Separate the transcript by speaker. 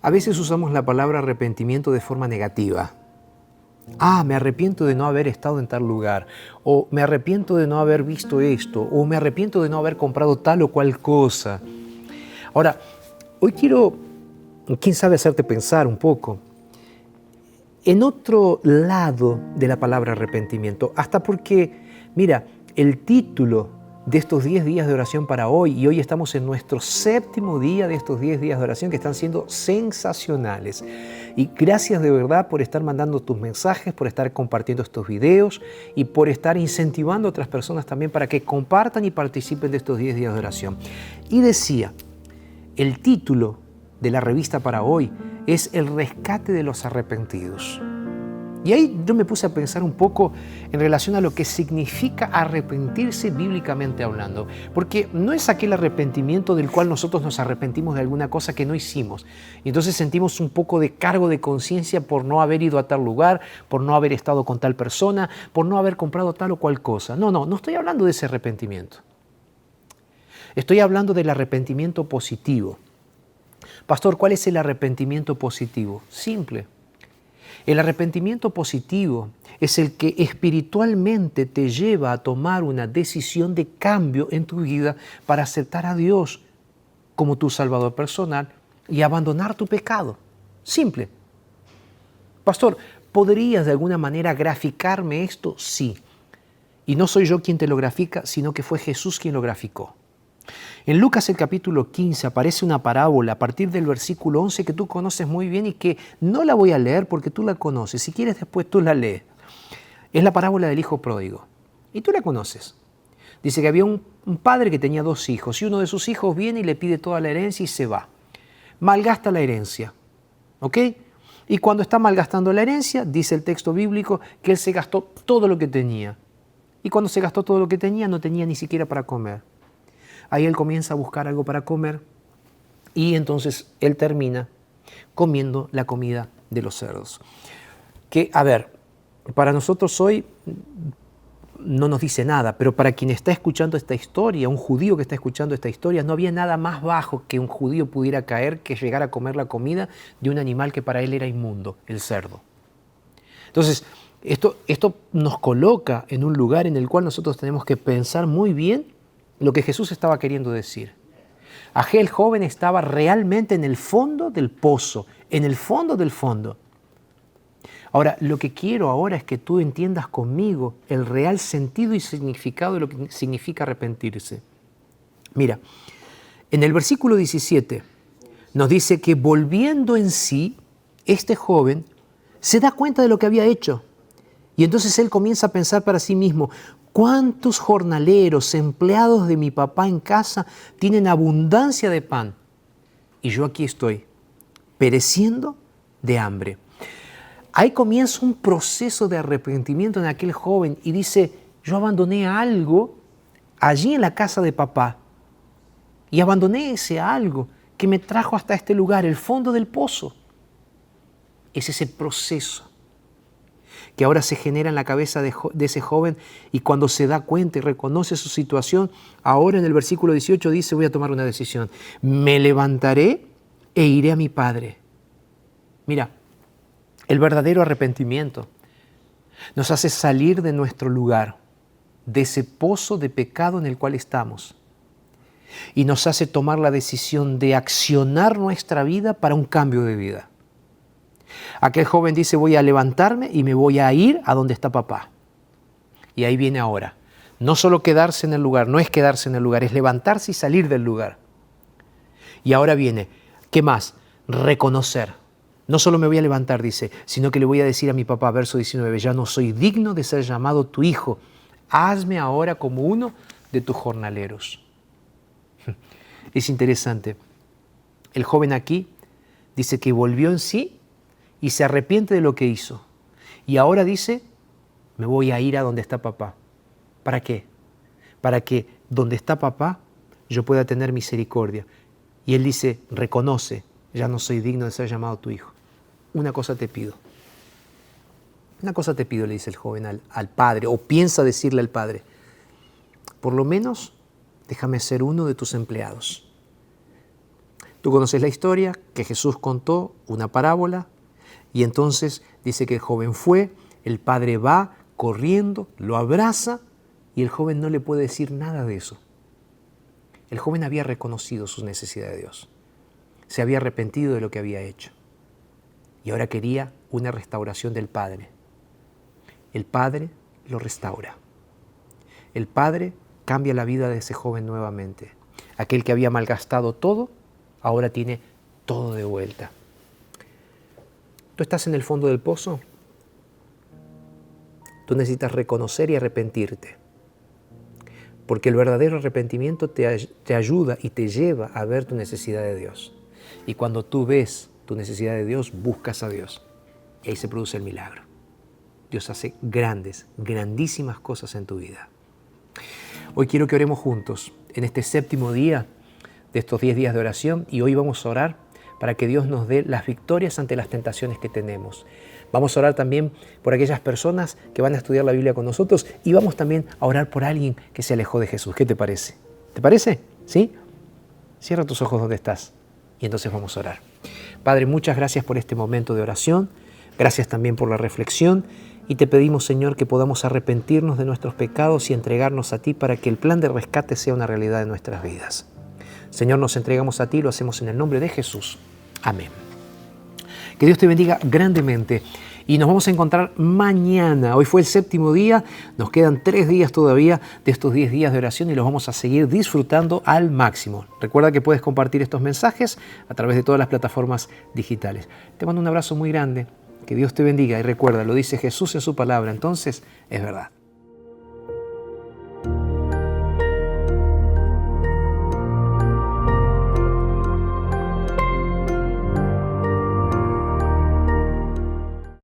Speaker 1: A veces usamos la palabra arrepentimiento de forma negativa. Me arrepiento de no haber estado en tal lugar, o me arrepiento de no haber visto esto, o me arrepiento de no haber comprado tal o cual cosa. Ahora, hoy quiero, quién sabe, hacerte pensar un poco en otro lado de la palabra arrepentimiento, hasta porque, mira, el título de estos 10 días de oración para hoy, y hoy estamos en nuestro 7º día de estos 10 días de oración que están siendo sensacionales. Y gracias de verdad por estar mandando tus mensajes, por estar compartiendo estos videos y por estar incentivando a otras personas también para que compartan y participen de estos 10 días de oración. Y decía, el título de la revista para hoy es El rescate de los arrepentidos. Y ahí yo me puse a pensar un poco en relación a lo que significa arrepentirse bíblicamente hablando. Porque no es aquel arrepentimiento del cual nosotros nos arrepentimos de alguna cosa que no hicimos. Y entonces sentimos un poco de cargo de conciencia por no haber ido a tal lugar, por no haber estado con tal persona, por no haber comprado tal o cual cosa. No estoy hablando de ese arrepentimiento. Estoy hablando del arrepentimiento positivo. Pastor, ¿cuál es el arrepentimiento positivo? Simple. El arrepentimiento positivo es el que espiritualmente te lleva a tomar una decisión de cambio en tu vida para aceptar a Dios como tu Salvador personal y abandonar tu pecado. Simple. Pastor, ¿podrías de alguna manera graficarme esto? Sí. Y no soy yo quien te lo grafica, sino que fue Jesús quien lo graficó. En Lucas el capítulo 15 aparece una parábola a partir del versículo 11 que tú conoces muy bien y que no la voy a leer porque tú la conoces. Si quieres después tú la lees. Es la parábola del hijo pródigo. Y tú la conoces. Dice que había un padre que tenía 2 hijos y uno de sus hijos viene y le pide toda la herencia y se va. Malgasta la herencia. ¿Ok? Y cuando está malgastando la herencia, dice el texto bíblico que él se gastó todo lo que tenía. Y cuando se gastó todo lo que tenía, no tenía ni siquiera para comer. Ahí él comienza a buscar algo para comer y entonces él termina comiendo la comida de los cerdos. Que, a ver, para nosotros hoy no nos dice nada, pero para quien está escuchando esta historia, un judío que está escuchando esta historia, no había nada más bajo que un judío pudiera caer que llegar a comer la comida de un animal que para él era inmundo, el cerdo. Entonces, esto nos coloca en un lugar en el cual nosotros tenemos que pensar muy bien lo que Jesús estaba queriendo decir. Aquel joven estaba realmente en el fondo del pozo, en el fondo del fondo. Ahora, lo que quiero ahora es que tú entiendas conmigo el real sentido y significado de lo que significa arrepentirse. Mira, en el versículo 17 nos dice que volviendo en sí, este joven se da cuenta de lo que había hecho. Y entonces él comienza a pensar para sí mismo, ¿cuántos jornaleros, empleados de mi papá en casa tienen abundancia de pan? Y yo aquí estoy, pereciendo de hambre. Ahí comienza un proceso de arrepentimiento en aquel joven y dice, yo abandoné algo allí en la casa de papá y abandoné ese algo que me trajo hasta este lugar, el fondo del pozo. Es ese proceso que ahora se genera en la cabeza de ese joven y cuando se da cuenta y reconoce su situación, ahora en el versículo 18 dice, voy a tomar una decisión. Me levantaré e iré a mi padre. Mira, el verdadero arrepentimiento nos hace salir de nuestro lugar, de ese pozo de pecado en el cual estamos, y nos hace tomar la decisión de accionar nuestra vida para un cambio de vida. Aquel joven dice, voy a levantarme y me voy a ir a donde está papá. Y ahí viene ahora. No solo quedarse en el lugar, no es quedarse en el lugar, es levantarse y salir del lugar. Y ahora viene, ¿qué más? Reconocer. No solo me voy a levantar, dice, sino que le voy a decir a mi papá, verso 19, ya no soy digno de ser llamado tu hijo. Hazme ahora como uno de tus jornaleros. Es interesante. El joven aquí dice que volvió en sí y se arrepiente de lo que hizo. Y ahora dice, me voy a ir a donde está papá. ¿Para qué? Para que donde está papá yo pueda tener misericordia. Y él dice, reconoce, ya no soy digno de ser llamado tu hijo. Una cosa te pido. Una cosa te pido, le dice el joven al padre, o piensa decirle al padre. Por lo menos déjame ser uno de tus empleados. Tú conoces la historia que Jesús contó, una parábola, y entonces dice que el joven fue, el padre va corriendo, lo abraza y el joven no le puede decir nada de eso. El joven había reconocido su necesidad de Dios, se había arrepentido de lo que había hecho y ahora quería una restauración del padre. El padre lo restaura. El padre cambia la vida de ese joven nuevamente. Aquel que había malgastado todo, ahora tiene todo de vuelta. ¿Tú estás en el fondo del pozo? Tú necesitas reconocer y arrepentirte. Porque el verdadero arrepentimiento te ayuda y te lleva a ver tu necesidad de Dios. Y cuando tú ves tu necesidad de Dios, buscas a Dios. Y ahí se produce el milagro. Dios hace grandes, grandísimas cosas en tu vida. Hoy quiero que oremos juntos en este séptimo día de estos 10 días de oración y hoy vamos a orar para que Dios nos dé las victorias ante las tentaciones que tenemos. Vamos a orar también por aquellas personas que van a estudiar la Biblia con nosotros y vamos también a orar por alguien que se alejó de Jesús. ¿Qué te parece? ¿Te parece? ¿Sí? Cierra tus ojos donde estás y entonces vamos a orar. Padre, muchas gracias por este momento de oración. Gracias también por la reflexión y te pedimos, Señor, que podamos arrepentirnos de nuestros pecados y entregarnos a ti para que el plan de rescate sea una realidad en nuestras vidas. Señor, nos entregamos a ti, lo hacemos en el nombre de Jesús. Amén. Que Dios te bendiga grandemente y nos vamos a encontrar mañana. Hoy fue el séptimo día, nos quedan 3 días todavía de estos 10 días de oración y los vamos a seguir disfrutando al máximo. Recuerda que puedes compartir estos mensajes a través de todas las plataformas digitales. Te mando un abrazo muy grande, que Dios te bendiga y recuerda, lo dice Jesús en su palabra, entonces es verdad.